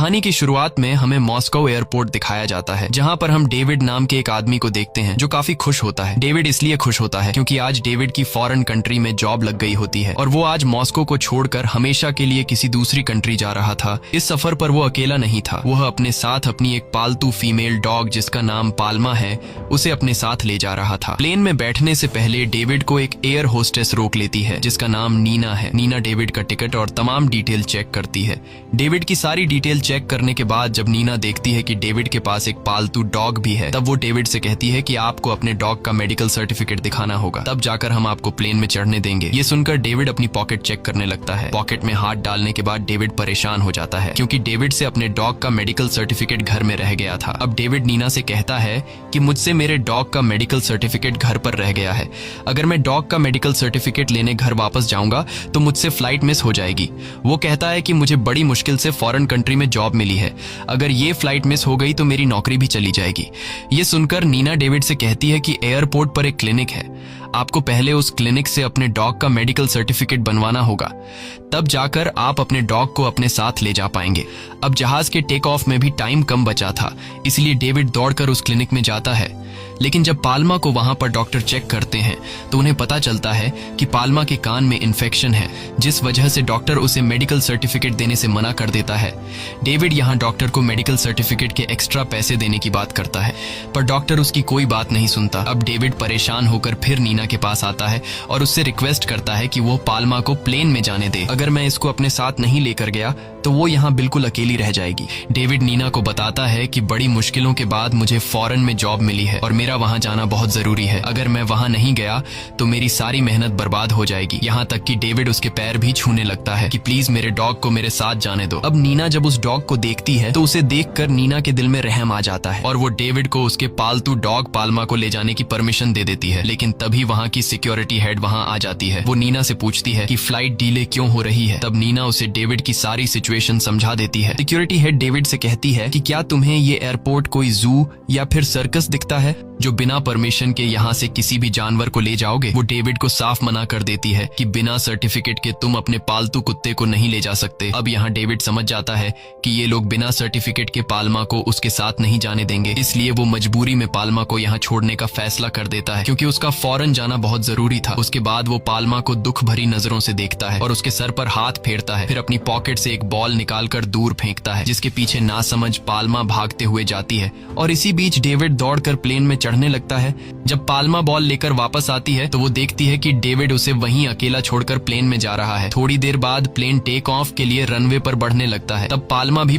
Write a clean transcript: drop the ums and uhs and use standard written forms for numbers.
कहानी की शुरुआत में हमें मॉस्को एयरपोर्ट दिखाया जाता है, जहां पर हम डेविड नाम के एक आदमी को देखते हैं जो काफी खुश होता है। डेविड इसलिए खुश होता है क्योंकि आज डेविड की फॉरेन कंट्री में जॉब लग गई होती है और वो आज मॉस्को को छोड़कर हमेशा के लिए किसी दूसरी कंट्री जा रहा था। इस सफर पर वो अकेला नहीं था, वह अपने साथ अपनी एक पालतू फीमेल डॉग जिसका नाम पाल्मा है उसे अपने साथ ले जा रहा था। प्लेन में बैठने से पहले डेविड को एक एयर होस्टेस रोक लेती है जिसका नाम नीना है। नीना डेविड का टिकट और तमाम डिटेल चेक करती है। डेविड की सारी डिटेल चेक करने के बाद जब नीना देखती है कि डेविड के पास एक पालतू डॉग भी है, तब वो डेविड से कहती है कि आपको अपने डॉग का मेडिकल सर्टिफिकेट दिखाना होगा, तब जाकर हम आपको प्लेन में चढ़ने देंगे। ये सुनकर डेविड अपनी पॉकेट चेक करने लगता है। पॉकेट में हाथ डालने के बाद डेविड परेशान हो जाता है क्योंकि डेविड से अपने डॉग का मेडिकल सर्टिफिकेट घर में रह गया था। अब डेविड नीना से कहता है कि मुझसे मेरे डॉग का मेडिकल सर्टिफिकेट घर पर रह गया है। अगर मैं डॉग का मेडिकल सर्टिफिकेट लेने घर वापस जाऊंगा तो मुझसे फ्लाइट मिस हो जाएगी। वो कहता है कि मुझे बड़ी मुश्किल से फॉरेन कंट्री में जॉब मिली है, अगर ये फ्लाइट मिस हो गई तो मेरी नौकरी भी चली जाएगी। ये सुनकर नीना डेविड से कहती है कि एयरपोर्ट पर एक क्लिनिक है, आपको पहले उस क्लिनिक से अपने डॉग का मेडिकल सर्टिफिकेट बनवाना होगा, तब जाकर आप अपने डॉग को अपने साथ ले जा पाएंगे। अब जहाज के टेक ऑफ में भी टाइम कम बचा था, इसलिए डेविड दौड़कर उस क्लिनिक में जाता है। लेकिन जब पाल्मा को वहां पर डॉक्टर चेक करते हैं तो उन्हें पता चलता है कि पाल्मा के कान में इन्फेक्शन है, जिस वजह से डॉक्टर उसे मेडिकल सर्टिफिकेट देने से मना कर देता है। डेविड यहां डॉक्टर को मेडिकल सर्टिफिकेट के एक्स्ट्रा पैसे देने की बात करता है, पर डॉक्टर उसकी कोई बात नहीं सुनता। अब डेविड परेशान होकर फिर नीना के पास आता है और उससे रिक्वेस्ट करता है कि वो पाल्मा को प्लेन में जाने दे। अगर मैं इसको अपने साथ नहीं लेकर गया तो वो यहाँ बिल्कुल अकेली रह जाएगी। डेविड नीना को बताता है कि बड़ी मुश्किलों के बाद मुझे फॉरेन में जॉब मिली है और मेरा वहां जाना बहुत जरूरी है। अगर मैं वहां नहीं गया तो मेरी सारी मेहनत बर्बाद हो जाएगी। यहाँ तक कि डेविड उसके पैर भी छूने लगता है कि प्लीज मेरे डॉग को मेरे साथ जाने दो। अब नीना जब उस डॉग को देखती है तो उसे देखकर नीना के दिल में रहम आ जाता है और वो डेविड को उसके पालतू डॉग पाल्मा को ले जाने की परमिशन दे देती है। लेकिन तभी वहाँ की सिक्योरिटी हेड वहाँ आ जाती है। वो नीना से पूछती है कि फ्लाइट डिले क्यों हो रही है। तब नीना उसे डेविड की सारी सिचुएशन समझा देती है। सिक्योरिटी हेड डेविड से कहती है कि क्या तुम्हें ये एयरपोर्ट कोई जू या फिर सर्कस दिखता है जो बिना परमिशन के यहाँ से किसी भी जानवर को ले जाओगे। वो डेविड को साफ मना कर देती है कि बिना सर्टिफिकेट के तुम अपने पालतू कुत्ते को नहीं ले जा सकते। अब यहाँ डेविड समझ जाता है कि ये लोग बिना सर्टिफिकेट के पाल्मा को उसके साथ नहीं जाने देंगे, इसलिए वो मजबूरी में पाल्मा को यहाँ छोड़ने का फैसला कर देता है क्योंकि उसका फौरन जाना बहुत जरूरी था। उसके बाद वो पाल्मा को दुख भरी नजरों से देखता है और उसके सर पर हाथ फेरता है, फिर अपनी पॉकेट से एक बॉल निकालकर दूर फेंकता है जिसके पीछे नासमझ पाल्मा भागते हुए जाती है। और इसी बीच डेविड दौड़कर प्लेन में चढ़ने लगता है। जब पाल्मा बॉल लेकर वापस आती है तो वो देखती है कि डेविड उसे वहीं अकेला छोड़कर प्लेन में जा रहा है। थोड़ी देर बाद प्लेन टेक ऑफ के लिए रनवे पर बढ़ने लगता है। तब पाल्मा भी